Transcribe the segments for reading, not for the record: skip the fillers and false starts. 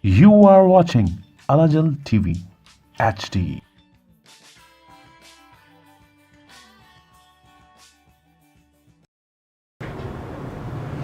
You are watching Alajal TV HD.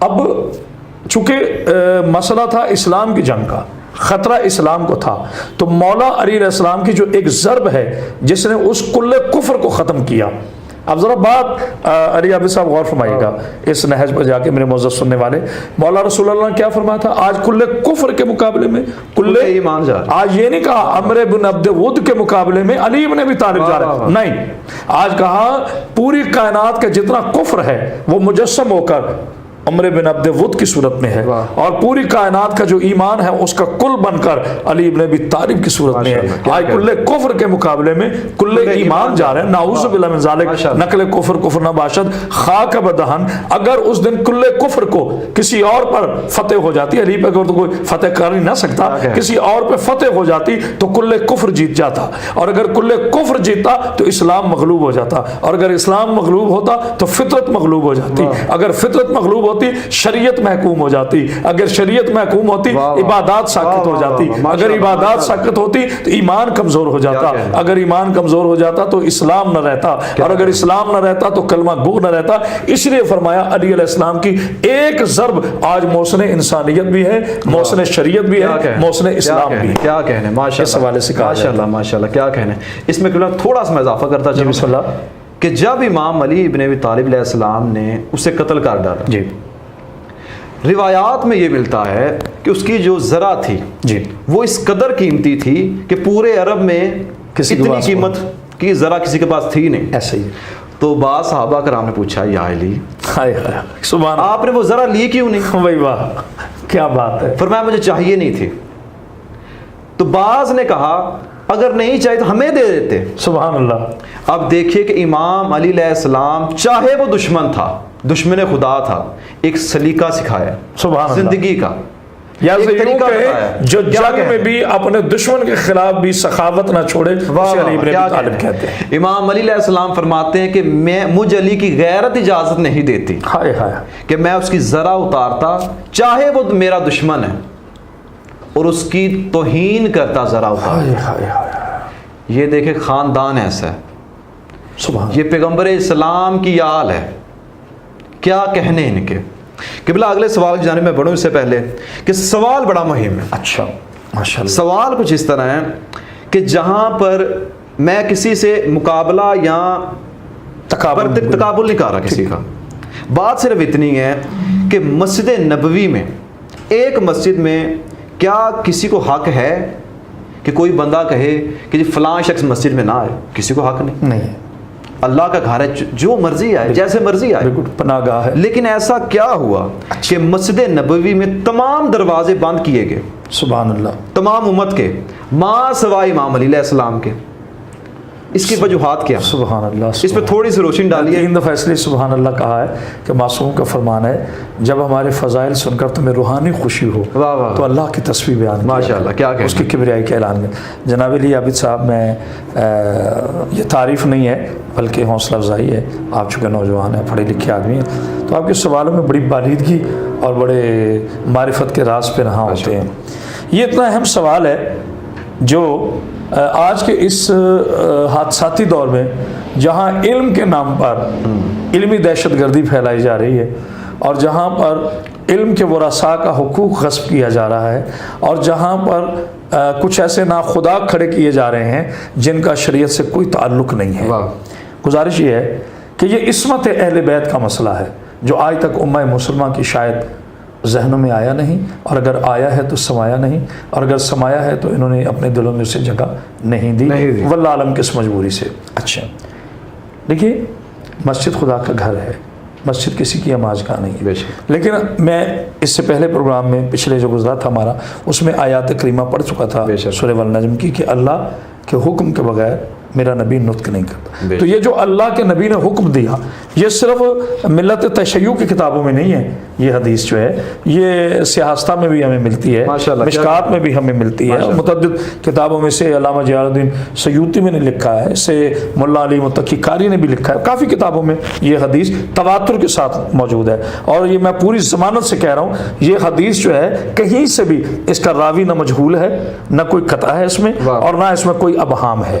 اب چونکہ مسئلہ تھا اسلام کی جنگ کا، خطرہ اسلام کو تھا، تو مولا علی علیہ السلام کی جو ایک ضرب ہے جس نے اس کل کفر کو ختم کیا. اب ذرا بات علی عابد صاحب غور فرمائیے گا اس نہج پر جا کے میرے معزز سننے والے. مولا رسول اللہ نے کیا فرمایا تھا؟ آج کل کفر کے مقابلے میں کل ایمان جا رہا ہے. آج یہ نہیں کہا عمرو بن عبد ود کے مقابلے میں علی بن ابی طالب جا رہا ہے، نہیں، آج کہا پوری کائنات کا جتنا کفر ہے وہ مجسم ہو کر عمرو بن عبد ود کی صورت میں ہے، اور پوری کائنات کا جو ایمان ہے اس کا کل بن کر علی بن ابی طالب کی صورت میں ہے. آج کل کفر کے مقابلے میں کل ایمان جا رہے ہیں. نعوذ باللہ من ذالک، نقل کفر کفر نہ باشد خاک بدہن. اگر اس دن کل کفر کو کسی اور پر فتح ہو جاتی، علی پہ تو کوئی فتح کر ہی نہ سکتا، کسی اور پہ فتح ہو جاتی تو کل کفر جیت جاتا، اور اگر کل کفر جیتا تو اسلام مغلوب ہو جاتا، اور اگر اسلام مغلوب ہوتا تو فطرت مغلوب ہو جاتی، اگر فطرت مغلوب ہوتی شریعت محکوم ہو جاتی، اگر شریعت محکوم ہوتی عبادات ساکت ہو جاتی، اگر عبادات ساکت ہوتی تو ایمان کمزور ہو جاتا، اگر ایمان کمزور ہو جاتا تو اسلام نہ رہتا، اور اگر اسلام نہ رہتا تو کلمہ گو نہ رہتا. اس لیے فرمایا علی علیہ السلام کی ایک ضرب آج محسن انسانیت بھی ہے، محسن شریعت بھی ہے، محسن اسلام بھی ہے. کیا کہنے اس حوالے سے ماشاءاللہ ماشاءاللہ کیا کہنے. اس میں تھوڑا سا میں اضافہ کرتا چلوں بسم اللہ کہ جب امام علی ابن ابی طالب علیہ السلام نے اسے قتل کر ڈالا، جی، روایات میں یہ ملتا ہے کہ اس کی جو ذرا تھی جی وہ اس قدر قیمتی تھی کہ پورے عرب میں اتنی قیمت کی ذرا کسی کے پاس تھی نہیں. ایسے ہی. تو بعض صحابہ کرام نے پوچھا یا علی سبحان آپ نے وہ ذرا لی کیوں نہیں؟ بھائی واہ کیا بات ہے. فرمایا مجھے چاہیے نہیں تھی. تو بعض نے کہا اگر نہیں چاہیے تو ہمیں دے دیتے. سبحان اللہ. اب دیکھیے کہ امام علی علیہ السلام چاہے وہ دشمن تھا، دشمن خدا تھا، ایک سلیقہ سکھایا سبحان زندگی کا، یا جو جنگ میں بھی اپنے دشمن کے خلاف بھی سخاوت نہ چھوڑے، اسے علی ابن ابی طالب کہتے ہیں. امام علی علیہ السلام فرماتے ہیں کہ مجھ علی کی غیرت اجازت نہیں دیتی ہائے ہائے کہ میں اس کی ذرا اتارتا چاہے وہ میرا دشمن ہے اور اس کی توہین کرتا ذرا اتارتا. یہ دیکھیں خاندان ایسا ہے، یہ پیغمبر اسلام کی آل ہے. کیا کہنے ان کے. قبلہ اگلے سوال کی جانب میں بڑھوں اس سے پہلے کہ سوال بڑا مہم ہے. اچھا ماشاءاللہ. سوال کچھ اس طرح ہے کہ جہاں پر میں کسی سے مقابلہ یا تقابل نہیں کر رہا کسی کا، بات صرف اتنی ہے کہ مسجد نبوی میں، ایک مسجد میں کیا کسی کو حق ہے کہ کوئی بندہ کہے کہ جی فلاں شخص مسجد میں نہ آئے؟ کسی کو حق نہیں ہے. اللہ کا گھر ہے، جو مرضی آئے، جیسے مرضی آئے، پناہ گاہ ہے. لیکن ایسا کیا ہوا کہ مسجد نبوی میں تمام دروازے بند کیے گئے، سبحان اللہ، تمام امت کے، ماں سوائے امام علی علیہ السلام کے. اس کی وجوہات کیا؟ سبحان اللہ. اس پہ تھوڑی سی روشنی ڈالیے. ہند فیصلے سبحان اللہ کہا ہے کہ معصوم کا فرمان ہے جب ہمارے فضائل سن کر تمہیں روحانی خوشی ہو تو اللہ کی تصویر بیان ماشاءاللہ کیا اس کی کبریائی کے اعلان میں. جناب علی عابد صاحب، میں یہ تعریف نہیں ہے بلکہ حوصلہ افزائی ہے. آپ چونکہ نوجوان ہیں، پڑھے لکھے آدمی ہیں، تو آپ کے سوالوں میں بڑی باریدگی اور بڑے معرفت کے راز پہ رہا ہوتے ہیں. یہ اتنا اہم سوال ہے جو آج کے اس حادثاتی دور میں جہاں علم کے نام پر علمی دہشت گردی پھیلائی جا رہی ہے، اور جہاں پر علم کے ورثاء کا حقوق غصب کیا جا رہا ہے، اور جہاں پر کچھ ایسے ناخدا کھڑے کیے جا رہے ہیں جن کا شریعت سے کوئی تعلق نہیں ہے. گزارش یہ ہے کہ یہ عصمت اہل بیت کا مسئلہ ہے جو آج تک امہ مسلمہ کی شاید ذہنوں میں آیا نہیں، اور اگر آیا ہے تو سمایا نہیں، اور اگر سمایا ہے تو انہوں نے اپنے دلوں میں اسے جگہ نہیں دی واللہ عالم کس مجبوری سے. اچھا دیکھیے، مسجد خدا کا گھر ہے، مسجد کسی کی نماز گاہ نہیں ہے. لیکن میں اس سے پہلے پروگرام میں پچھلے جو گزرا تھا ہمارا، اس میں آیات کریمہ پڑھ چکا تھا سورہ والنجم کی کہ اللہ کے حکم کے بغیر میرا نبی نطق نہیں کرتا. تو یہ جو اللہ کے نبی نے حکم دیا، یہ صرف ملت تشیع کی کتابوں میں نہیں ہے. یہ حدیث جو ہے یہ سیاستہ میں بھی ہمیں ملتی ہے، مشکات میں بھی ہمیں ملتی ہے، متعدد کتابوں میں سے علامہ جلال الدین سیوطی میں نے لکھا ہے، سے ملا علی متقی قاری نے بھی لکھا ہے. کافی کتابوں میں یہ حدیث تواتر کے ساتھ موجود ہے، اور یہ میں پوری ضمانت سے کہہ رہا ہوں، یہ حدیث جو ہے کہیں سے بھی اس کا راوی نہ مجہول ہے، نہ کوئی قطع ہے اس میں، اور نہ اس میں کوئی ابہام ہے.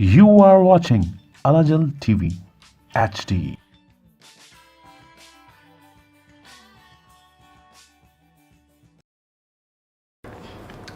You are watching Alajal TV HD.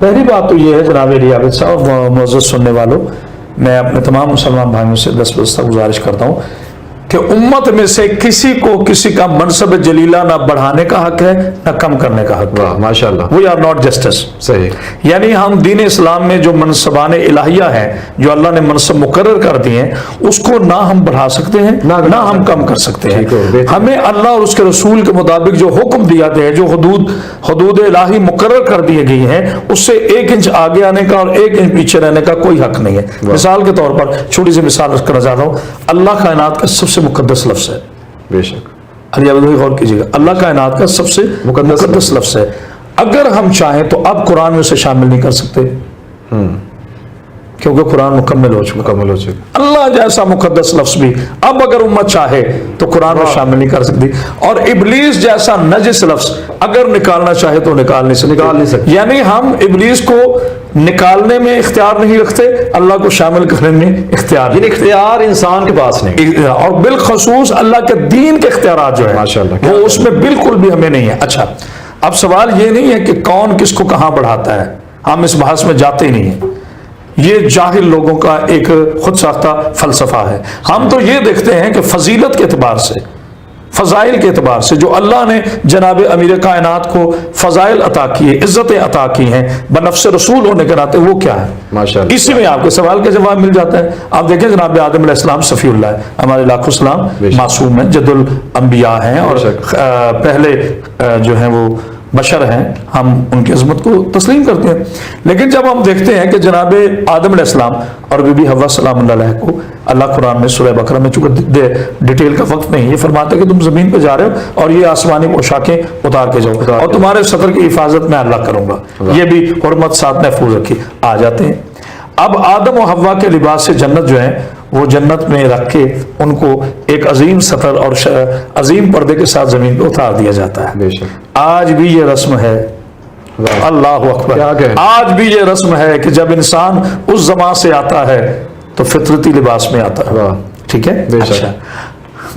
پہلی بات تو یہ ہے جناب علی عابد صاحب اور معزز سننے والوں، میں اپنے تمام مسلمان بھائیوں سے دستبستہ گزارش کرتا ہوں کہ امت میں سے کسی کو کسی کا منصب جلیلہ نہ بڑھانے کا حق ہے نہ کم کرنے کا حق ہے. ماشاء اللہ. We are not justice. صحیح. یعنی ہم دین اسلام میں جو منصبان الہیہ ہیں، جو اللہ نے منصب مقرر کر دیے ہیں، اس کو نہ ہم بڑھا سکتے ہیں نہ ہم کم کر سکتے ہیں. ہمیں اللہ اور اس کے رسول کے مطابق جو حکم دیا گیا ہے، جو حدود الہی مقرر کر دیے گئی ہیں، اس سے 1 انچ آگے آنے کا اور 1 انچ پیچھے رہنے کا کوئی حق نہیں ہے. مثال کے طور پر چھوٹی سی مثال کرنا چاہتا ہوں. اللہ کائنات کا سب سے مقدس لفظ ہے. بے شک. علی عبد غور کیجیے گا، اللہ کائنات کا سب سے مقدس لفظ ہے. اگر ہم چاہیں تو اب قرآن میں اسے شامل نہیں کر سکتے، کیونکہ قرآن مکمل ہو چکا. اللہ جیسا مقدس لفظ بھی اب اگر امت چاہے تو قرآن میں شامل نہیں کر سکتی. اور ابلیس جیسا نجس لفظ اگر نکالنا چاہے تو نکال نہیں سکتے. یعنی ہم ابلیس کو نکالنے میں اختیار نہیں رکھتے، اللہ کو شامل کرنے میں اختیار انسان کے پاس نہیں. اور بالخصوص اللہ کے دین کے اختیارات جو ہے وہ اس میں بالکل بھی ہمیں نہیں ہے. اچھا، اب سوال یہ نہیں ہے کہ کون کس کو کہاں بڑھاتا ہے، ہم اس بحث میں جاتے ہی نہیں ہیں. یہ جاہل لوگوں کا ایک خود ساختہ فلسفہ ہے. ہم تو یہ دیکھتے ہیں کہ فضیلت کے اعتبار سے، فضائل کے اعتبار سے جو اللہ نے جناب امیر کائنات کو فضائل عطا کیے، عزتیں عطا کی ہیں بنفس رسول ہونے کے ناطے، وہ کیا ہے؟ ماشاءاللہ. اسی میں آپ کے سوال کا جواب مل جاتا ہے. آپ دیکھیں جناب آدم علیہ السلام صفی اللہ ہے، ہمارے لاکھوں سلام، معصوم ہیں، جد الانبیاء ہیں، اور پہلے جو ہیں وہ بشر ہیں، ہم ان کی عظمت کو تسلیم کرتے ہیں. لیکن جب ہم دیکھتے ہیں کہ جناب آدم علیہ السلام اور بی بی حوا سلام اللہ علیہ کو اللہ قرآن میں سورہ بقرہ میں، چونکہ ڈیٹیل کا وقت نہیں، یہ فرماتا ہے کہ تم زمین پہ جا رہے ہو اور یہ آسمانی پوشاکیں اتار کے جاؤ اور تمہارے صدر کی حفاظت میں اللہ کروں گا، یہ بھی حرمت ساتھ محفوظ رکھی. آ جاتے ہیں اب آدم و حوا کے لباس سے جنت جو ہے وہ جنت میں رکھ کے ان کو ایک عظیم سطر اور عظیم پردے کے ساتھ زمین پہ اتار دیا جاتا ہے. آج بھی یہ رسم ہے، اللہ اکبر، آج بھی یہ رسم ہے کہ جب انسان اس زمان سے آتا ہے تو فطرتی لباس میں آتا ہے. ٹھیک ہے، اچھا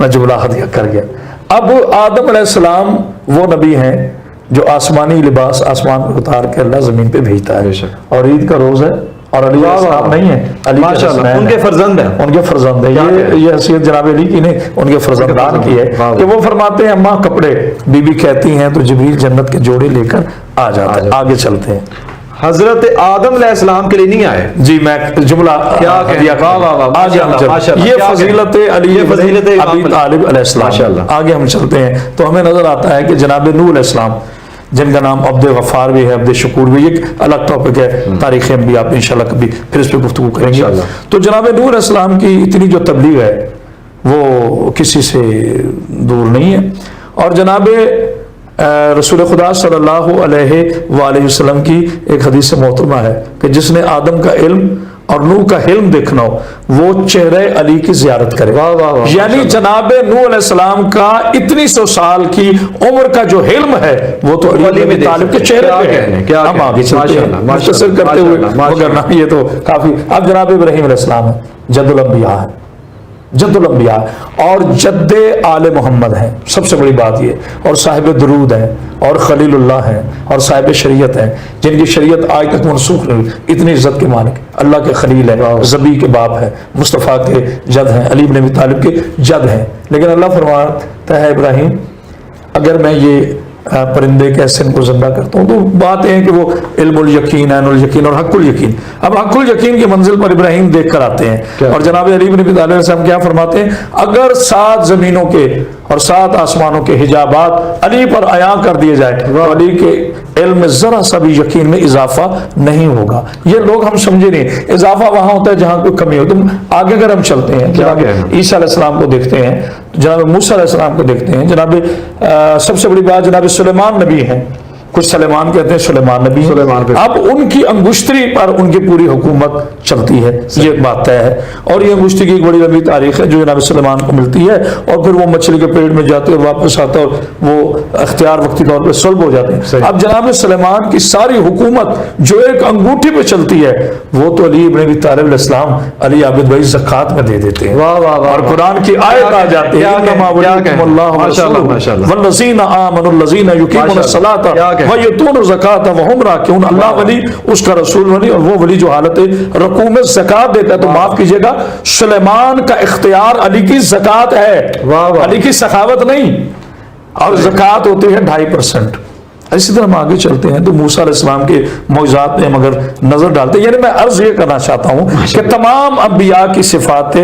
میں جملہ ہدیہ کر گیا. اب آدم علیہ السلام وہ نبی ہیں جو آسمانی لباس آسمان پہ اتار کے اللہ زمین پہ بھیجتا ہے. اور عید کا روز ہے اور علی علیہ السلام نہیں ہے، علی ان کے فرزند ہیں، ان کے فرزند ہیں. یہ حیثیت جناب علی کی نہیں، ان کے فرزندان کی ہے کہ وہ فرماتے ہیں اماں کپڑے، بی بی کہتی ہیں تو جبریل جنت کے جوڑے لے کر آ جاتا ہے. آگے چلتے ہیں. حضرت آدم علیہ السلام کے لیے نہیں آئے. جی میں جملہ یہ فضیلت علی ابی طالب علیہ السلام. آگے ہم چلتے ہیں تو ہمیں نظر آتا ہے کہ جناب نوح علیہ السلام، جن کا نام عبد غفار بھی ہے، عبد شکور بھی، ایک الگ ٹاپک ہے، تاریخ انبیاء آپ انشاءاللہ کبھی پھر اس پہ گفتگو کریں گے. تو جناب نوح علیہ السلام کی اتنی جو تبلیغ ہے وہ کسی سے دور نہیں ہے. اور جناب رسول خدا صلی اللہ علیہ وآلہ وسلم کی ایک حدیث محترمہ ہے کہ جس نے آدم کا علم اور نوح کا حلم دیکھنا ہو وہ چہرہ علی کی زیارت کرے. یعنی جناب نوح علیہ السلام کا اتنی 100 سال کی عمر کا جو حلم ہے وہ تو علی بن طالب کے چہرے پہ ہے. ہم آگے چلتے ہیں مختصر کرتے ہوئے، مگر یہ تو کافی. اب جناب ابراہیم علیہ السلام ہے، جد الانبیاء ہے، جد الانبیاء اور جد آل محمد ہیں. سب سے بڑی بات یہ، اور صاحب درود ہیں اور خلیل اللہ ہیں اور صاحب شریعت ہیں، جن کی شریعت آج تک منسوخ نہیں. اتنی عزت کے مالک، اللہ کے خلیل ہیں، ذبی کے باپ ہیں، مصطفیٰ کے جد ہیں، علی بن ابی طالب کے جد ہیں. لیکن اللہ فرماتا ہے ابراہیم اگر میں یہ پرندے کیسے ان کو زندہ کرتا ہوں، تو بات ہے کہ وہ علم الیقین، عین الیقین اور حق الیقین. اب حق الیقین کی منزل پر ابراہیم دیکھ کر آتے ہیں اور جناب علی بن ابی طالب علیہ السلام کیا فرماتے ہیں، اگر 7 زمینوں کے اور 7 آسمانوں کے حجابات علی پر عیاں کر دیے جائے تو علی کے علم میں ذرا سا بھی یقین میں اضافہ نہیں ہوگا. یہ لوگ ہم سمجھے نہیں، اضافہ وہاں ہوتا ہے جہاں کوئی کمی ہو. تم آگے اگر ہم چلتے ہیں جناب عیسیٰ علیہ السلام کو دیکھتے ہیں، جناب موسیٰ علیہ السلام کو دیکھتے ہیں، جناب سب سے بڑی بات جناب سلیمان نبی ہیں، کچھ سلیمان کہتے ہیں، سلیمان نبی. اب ان کی انگشتری پر ان کی پوری حکومت چلتی ہے، یہ ایک بات طے ہے. اور یہ انگشتری کی ایک بڑی لمبی تاریخ ہے جو جناب سلیمان کو ملتی ہے، اور پھر وہ مچھلی کے پیٹ میں جاتے اور واپس آتا اور وہ اختیار وقتی طور پہ سلب ہو جاتے ہیں. اب جناب سلیمان کی ساری حکومت جو ایک انگوٹھی پہ چلتی ہے وہ تو علی ابن ابی طالب علیہ السلام علی عابد بھائی زکات میں دے دیتے ہیں. اور قرآن کی آیت آ جاتی ہے انما ولیکم اللہ ورسولہ والذین آمنوا الذین یقیمون الصلاۃ وَيُؤْتُونَ الزَّكَاةَ وَهُمْ راكعون، اللہ ولی، اس کا رسول ولی، اور وہ ولی جو حالت رکوع میں زکات دیتا ہے. تو معاف کیجئے گا، سلیمان کا اختیار علی کی زکات ہے، علی کی سخاوت نہیں. اور زکات ہوتی ہے 2.5%. اسی طرح ہم آگے چلتے ہیں تو موسیٰ علیہ السلام کے معجزات میں ہم اگر نظر ڈالتے ہیں، یعنی میں عرض یہ کرنا چاہتا ہوں کہ تمام انبیاء کی صفات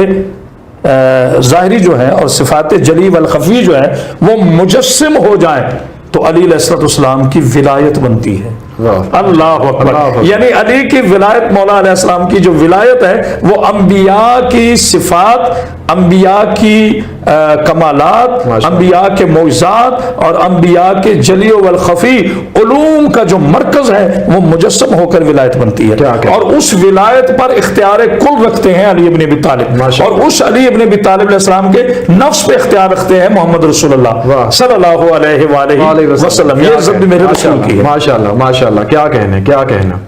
ظاہری جو ہیں اور صفات جلی والخفی جو ہیں وہ مجسم ہو جائیں تو علی علیہ السلام کی ولایت بنتی ہے. اللہ اکبر. یعنی علی کی ولایت، مولا علیہ السلام کی جو ولایت ہے وہ انبیاء کی صفات، انبیاء کی کمالات، انبیاء کے معجزات اور انبیاء کے جلی والخفی علوم کا جو مرکز ہے وہ مجسم ہو کر ولایت بنتی ہے. اور اس ولایت پر اختیار کل رکھتے ہیں علی ابن ابی طالب، اور اس علی ابن ابی طالب علیہ السلام کے نفس پہ اختیار رکھتے ہیں محمد رسول اللہ صلی اللہ علیہ وآلہ وسلم. یہ عزت بھی میرے رسول کی ہے. ماشاءاللہ ماشاءاللہ، کیا کہنا کیا کہنا.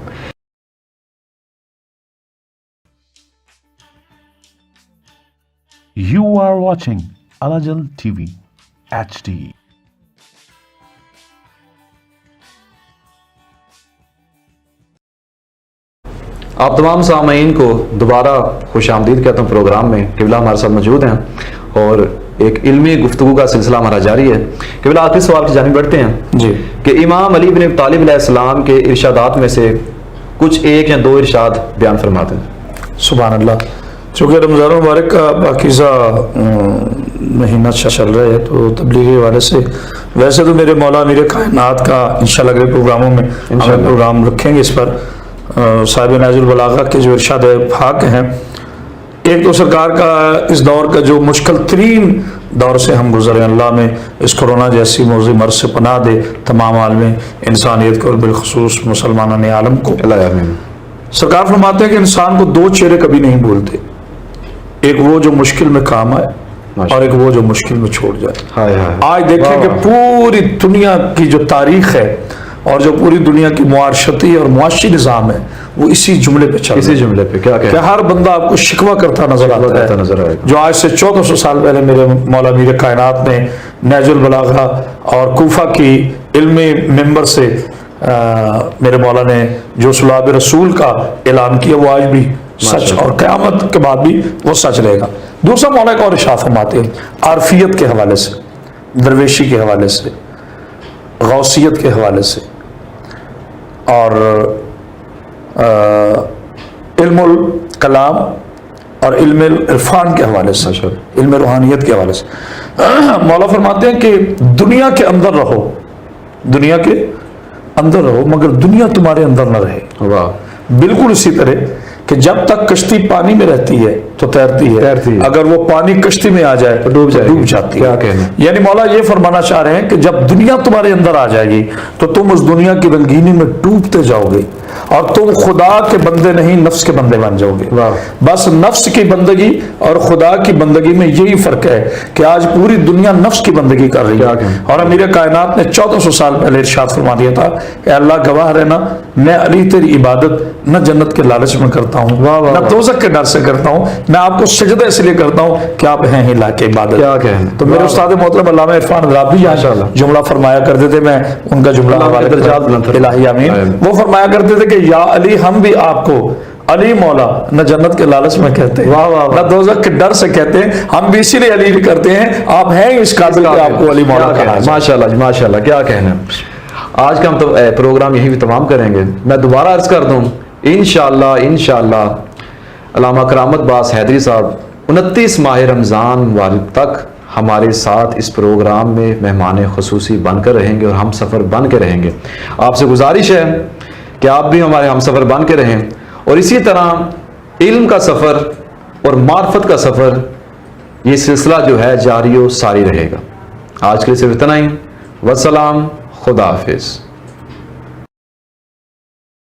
You are watching Al-Ajal TV HD. آپ تمام سامعین کو دوبارہ خوش آمدید کہتا ہوں پروگرام میں. قبلہ ہمارے ساتھ موجود ہیں اور ایک علمی گفتگو کا سلسلہ ہمارا جاری ہے. قبلہ آخری سوال کی جانب بڑھتے ہیں جی، کہ امام علی بن ابی طالب علیہ السلام کے ارشادات میں سے کچھ ایک یا دو ارشاد بیان فرماتے ہیں. سبحان اللہ. چونکہ رمضان مبارک کا پاکیزہ مہینہ چل رہا ہے تو تبلیغی حوالے سے ویسے تو میرے مولا میرے کائنات کا انشاءاللہ اگلے پروگراموں میں ہم پروگرام رکھیں گے اس پر. صاحب نہج البلاغہ کے جو ارشاد پاک ہیں، ایک تو سرکار کا اس دور کا جو مشکل ترین دور سے ہم گزرے، اللہ میں اس کرونا جیسی موذی مرض سے پناہ دے تمام عالم انسانیت کو اور بالخصوص مسلمانان عالم کو. سرکار فرماتے ہیں کہ انسان کو دو چہرے کبھی نہیں بھولتے، ایک وہ جو مشکل میں کام آئے اور ایک وہ جو مشکل میں چھوڑ جائے. آج دیکھیں کہ پوری دنیا کی جو تاریخ ہے اور جو پوری دنیا کی معاشرتی اور معاشی نظام ہے وہ اسی جملے پہ چل رہا ہے. اسی جملے پہ کیا کہ ہر بندہ آپ کو شکوہ کرتا نظر آتا ہے. جو آج سے 1400 سال پہلے میرے مولا میر کائنات نے نہج البلاغہ اور کوفہ کی علمی ممبر سے میرے مولا نے جو صلاب رسول کا اعلان کیا وہ آج بھی سچ اور قیامت کے بعد بھی وہ سچ رہے گا. دوسرا مولا ایک اور ارشاد فرماتے ہیں عارفیت کے حوالے سے، درویشی کے حوالے سے، غوثیت کے حوالے سے اور علم الکلام اور علم العرفان کے حوالے سے، علم روحانیت کے حوالے سے. مولا فرماتے ہیں کہ دنیا کے اندر رہو، دنیا کے اندر رہو مگر دنیا تمہارے اندر نہ رہے. بالکل اسی طرح کہ جب تک کشتی پانی میں رہتی ہے تو تیرتی ہے، اگر وہ پانی کشتی میں آ جائے تو ڈوب جاتی ہے. یعنی مولا یہ فرمانا چاہ رہے ہیں کہ جب دنیا تمہارے اندر آ جائے گی تو تم اس دنیا کی رنگینی میں ڈوبتے جاؤ گے اور تم خدا کے بندے نہیں نفس کے بندے بن جاؤ گے. بس نفس کی بندگی اور خدا کی بندگی میں یہی فرق ہے کہ آج پوری دنیا نفس کی بندگی کر رہی ہے. اور امیر کائنات نے 1400 سال پہلے ارشاد فرما دیا تھا کہ اللہ گواہ رہنا میں علی تیری عبادت نہ جنت کے لالچ میں کرتا ہوں نہ دوزخ کے ڈر سے کرتا ہوں، میں آپ کو سجدہ اس لیے کرتا ہوں کہ آپ ہیں ہی لا کے عبادت. تو میرے استاد محترم علامہ عرفان رابی جملہ فرمایا کرتے تھے، میں ان کا جملہ الہی آمین، وہ فرمایا کرتے تھے کہ یا علی ہم بھی آپ کو علی مولا نہ جنت کے لالچ میں کہتے ہیں نہ دوزخ کے ڈر سے کہتے ہیں، ہم بھی اسی لیے علی کرتے ہیں، آپ ہیں اس قابل کہ آپ کو علی مولا کہا جائے. ماشاءاللہ جی ماشاءاللہ، کیا کہنا. آج کا ہم تو پروگرام یہی بھی تمام کریں گے. میں دوبارہ عرض کر دوں انشاءاللہ علامہ کرامت باز حیدری صاحب 29 ماہ رمضان مبارک تک ہمارے ساتھ اس پروگرام میں مہمان خصوصی بن کر رہیں گے اور ہم سفر بن کے رہیں گے. آپ سے گزارش ہے کہ آپ بھی ہمارے ہم سفر بن کے رہیں اور اسی طرح علم کا سفر اور معرفت کا سفر یہ سلسلہ جو ہے جاری و ساری رہے گا. آج کے لیے صرف اتنا ہی. والسلام، خدا حافظ.